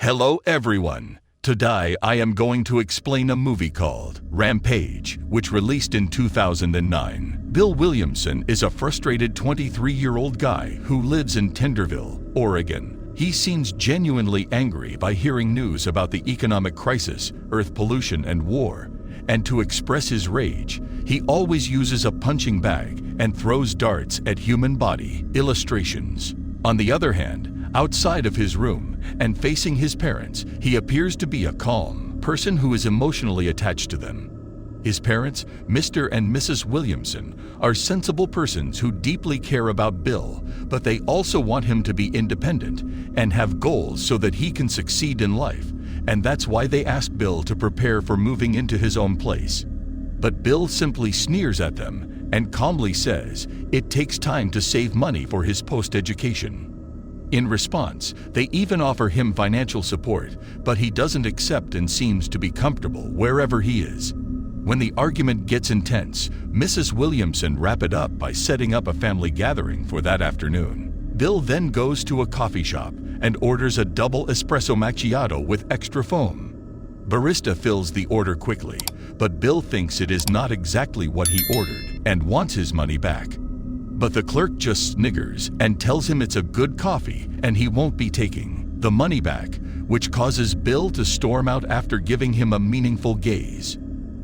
Hello everyone. Today I am going to explain a movie called Rampage, which released in 2009. Bill Williamson is a frustrated 23-year-old guy who lives in Tenderville, Oregon. He seems genuinely angry by hearing news about the economic crisis, earth pollution, and war. And to express his rage, he always uses a punching bag and throws darts at human body illustrations. On the other hand, outside of his room and facing his parents, he appears to be a calm person who is emotionally attached to them. His parents, Mr. and Mrs. Williamson, are sensible persons who deeply care about Bill, but they also want him to be independent and have goals so that he can succeed in life, and that's why they ask Bill to prepare for moving into his own place. But Bill simply sneers at them and calmly says it takes time to save money for his post-education. In response, they even offer him financial support, but he doesn't accept and seems to be comfortable wherever he is. When the argument gets intense, Mrs. Williamson wraps it up by setting up a family gathering for that afternoon. Bill then goes to a coffee shop and orders a double espresso macchiato with extra foam. Barista fills the order quickly, but Bill thinks it is not exactly what he ordered and wants his money back. But the clerk just sniggers and tells him it's a good coffee and he won't be taking the money back, which causes Bill to storm out after giving him a meaningful gaze.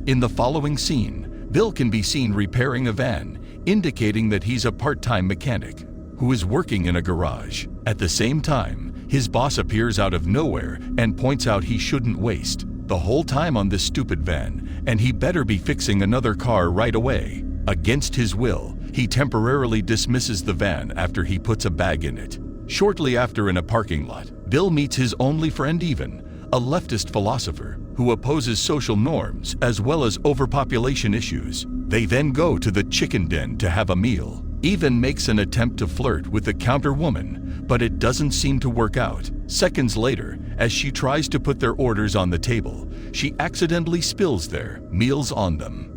In the following scene, Bill can be seen repairing a van, indicating that he's a part-time mechanic who is working in a garage. At the same time, his boss appears out of nowhere and points out he shouldn't waste the whole time on this stupid van, and he better be fixing another car right away. Against his will, he temporarily dismisses the van after he puts a bag in it. Shortly after, in a parking lot, Bill meets his only friend Even, a leftist philosopher who opposes social norms as well as overpopulation issues. They then go to the chicken den to have a meal. Even makes an attempt to flirt with the counter woman, but it doesn't seem to work out. Seconds later, as she tries to put their orders on the table, she accidentally spills their meals on them.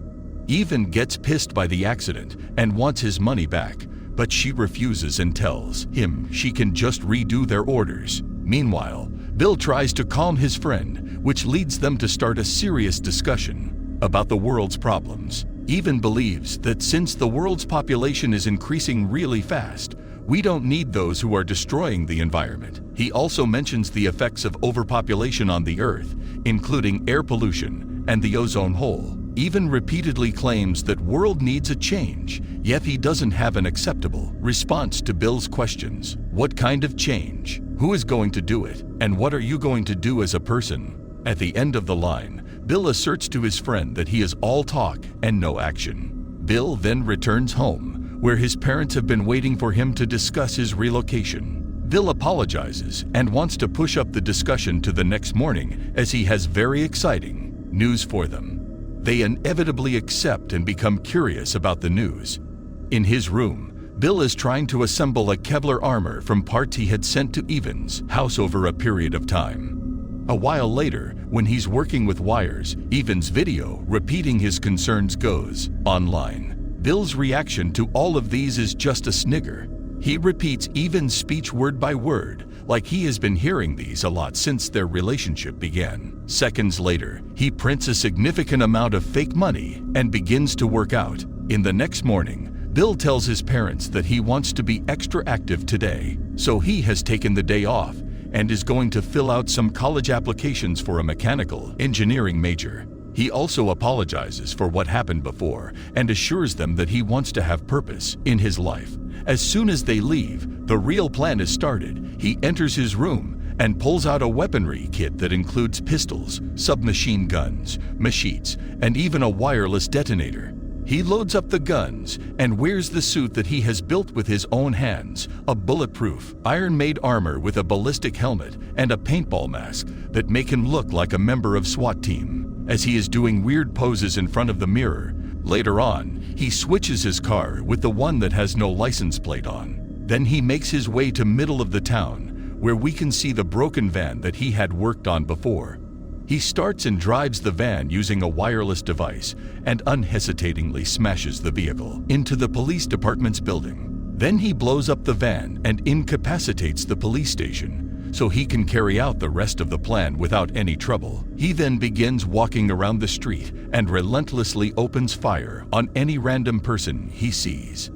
Even gets pissed by the accident and wants his money back, but she refuses and tells him she can just redo their orders. Meanwhile, Bill tries to calm his friend, which leads them to start a serious discussion about the world's problems. Even believes that since the world's population is increasing really fast, we don't need those who are destroying the environment. He also mentions the effects of overpopulation on the Earth, including air pollution and the ozone hole. Even repeatedly claims that world needs a change, yet he doesn't have an acceptable response to Bill's questions. What kind of change? Who is going to do it? And what are you going to do as a person? At the end of the line, Bill asserts to his friend that he is all talk and no action. Bill then returns home, where his parents have been waiting for him to discuss his relocation. Bill apologizes and wants to push up the discussion to the next morning as he has very exciting news for them. They inevitably accept and become curious about the news. In his room, Bill is trying to assemble a Kevlar armor from parts he had sent to Even's house over a period of time. A while later, when he's working with wires, Even's video repeating his concerns goes online. Bill's reaction to all of these is just a snigger. He repeats Even's speech word by word, like he has been hearing these a lot since their relationship began. Seconds later, he prints a significant amount of fake money and begins to work out. In the next morning, Bill tells his parents that he wants to be extra active today, so he has taken the day off and is going to fill out some college applications for a mechanical engineering major. He also apologizes for what happened before and assures them that he wants to have purpose in his life. As soon as they leave, the real plan is started. He enters his room and pulls out a weaponry kit that includes pistols, submachine guns, machetes, and even a wireless detonator. He loads up the guns and wears the suit that he has built with his own hands, a bulletproof, iron-made armor with a ballistic helmet and a paintball mask that make him look like a member of SWAT team. As he is doing weird poses in front of the mirror, later on, he switches his car with the one that has no license plate on. Then he makes his way to middle of the town, where we can see the broken van that he had worked on before. He starts and drives the van using a wireless device and unhesitatingly smashes the vehicle into the police department's building. Then he blows up the van and incapacitates the police station, so he can carry out the rest of the plan without any trouble. He then begins walking around the street and relentlessly opens fire on any random person he sees.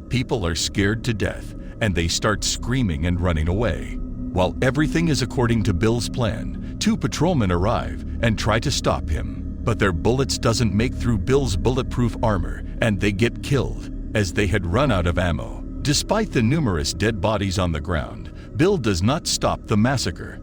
People are scared to death, and they start screaming and running away. While everything is according to Bill's plan, 2 patrolmen arrive and try to stop him, but their bullets doesn't make through Bill's bulletproof armor, and they get killed as they had run out of ammo. Despite the numerous dead bodies on the ground, Bill does not stop the massacre.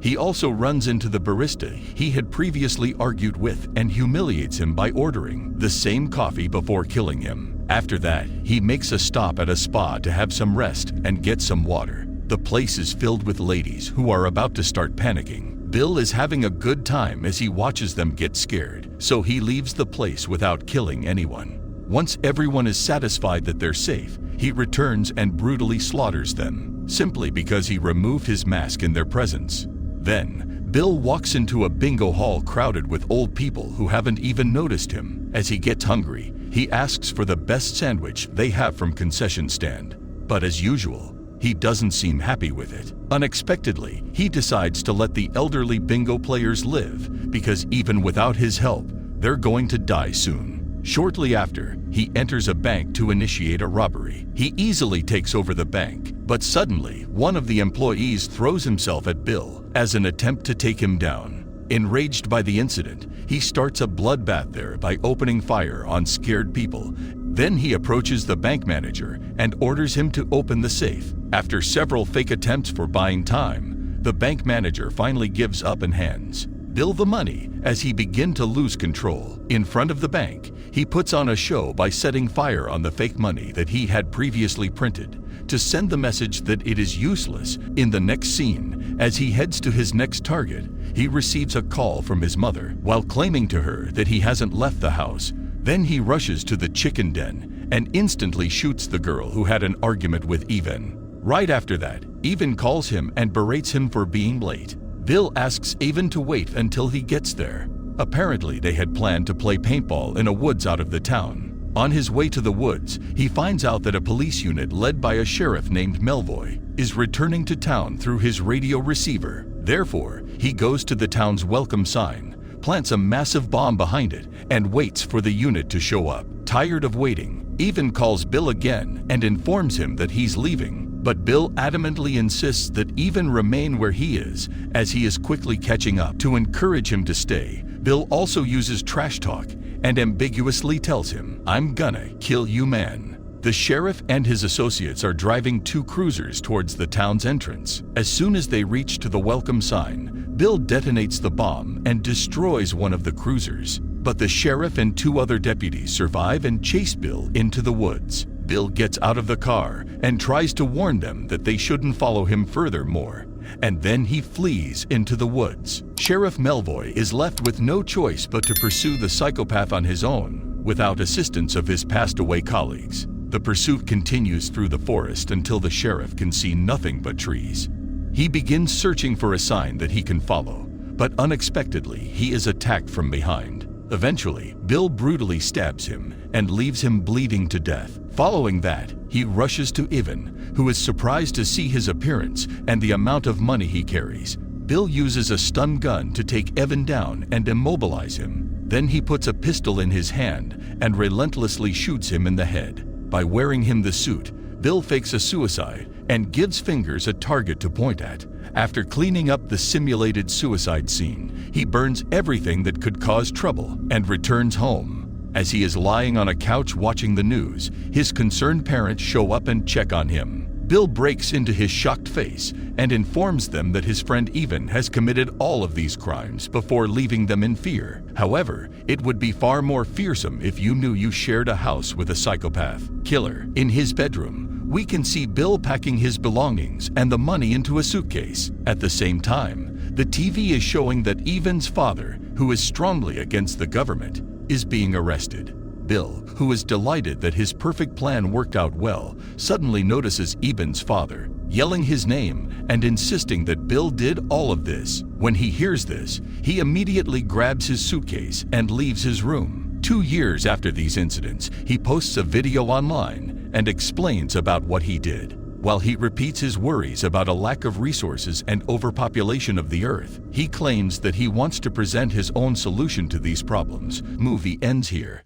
He also runs into the barista he had previously argued with and humiliates him by ordering the same coffee before killing him. After that, he makes a stop at a spa to have some rest and get some water. The place is filled with ladies who are about to start panicking. Bill is having a good time as he watches them get scared, so he leaves the place without killing anyone. Once everyone is satisfied that they're safe, he returns and brutally slaughters them, simply because he removed his mask in their presence. Then, Bill walks into a bingo hall crowded with old people who haven't even noticed him. As he gets hungry, he asks for the best sandwich they have from concession stand. But as usual, he doesn't seem happy with it. Unexpectedly, he decides to let the elderly bingo players live, because even without his help, they're going to die soon. Shortly after, he enters a bank to initiate a robbery. He easily takes over the bank, but suddenly, one of the employees throws himself at Bill as an attempt to take him down. Enraged by the incident, he starts a bloodbath there by opening fire on scared people. Then he approaches the bank manager and orders him to open the safe. After several fake attempts for buying time, the bank manager finally gives up and hands Bill the money as he begins to lose control. In front of the bank, he puts on a show by setting fire on the fake money that he had previously printed to send the message that it is useless. In the next scene, as he heads to his next target, he receives a call from his mother while claiming to her that he hasn't left the house. Then he rushes to the chicken den and instantly shoots the girl who had an argument with Evan. Right after that, Evan calls him and berates him for being late. Bill asks Evan to wait until he gets there. Apparently, they had planned to play paintball in a woods out of the town. On his way to the woods, he finds out that a police unit led by a sheriff named Melvoy is returning to town through his radio receiver. Therefore, he goes to the town's welcome sign, plants a massive bomb behind it, and waits for the unit to show up. Tired of waiting, Evan calls Bill again and informs him that he's leaving. But Bill adamantly insists that Evan remain where he is, as he is quickly catching up. To encourage him to stay, Bill also uses trash talk and ambiguously tells him, "I'm gonna kill you, man." The sheriff and his associates are driving 2 cruisers towards the town's entrance. As soon as they reach to the welcome sign, Bill detonates the bomb and destroys one of the cruisers. But the sheriff and 2 other deputies survive and chase Bill into the woods. Bill gets out of the car and tries to warn them that they shouldn't follow him furthermore, and then he flees into the woods. Sheriff Melvoy is left with no choice but to pursue the psychopath on his own, without assistance of his passed-away colleagues. The pursuit continues through the forest until the sheriff can see nothing but trees. He begins searching for a sign that he can follow, but unexpectedly he is attacked from behind. Eventually, Bill brutally stabs him and leaves him bleeding to death. Following that, he rushes to Evan, who is surprised to see his appearance and the amount of money he carries. Bill uses a stun gun to take Evan down and immobilize him. Then he puts a pistol in his hand and relentlessly shoots him in the head. By wearing him the suit, Bill fakes a suicide and gives Fingers a target to point at. After cleaning up the simulated suicide scene, he burns everything that could cause trouble and returns home. As he is lying on a couch watching the news, his concerned parents show up and check on him. Bill breaks into his shocked face and informs them that his friend Evan has committed all of these crimes before leaving them in fear. However, it would be far more fearsome if you knew you shared a house with a psychopath killer. In his bedroom, we can see Bill packing his belongings and the money into a suitcase. At the same time, the TV is showing that Evan's father, who is strongly against the government, is being arrested. Bill, who is delighted that his perfect plan worked out well, suddenly notices Evan's father, yelling his name and insisting that Bill did all of this. When he hears this, he immediately grabs his suitcase and leaves his room. 2 years after these incidents, he posts a video online and explains about what he did. While he repeats his worries about a lack of resources and overpopulation of the Earth, he claims that he wants to present his own solution to these problems. Movie ends here.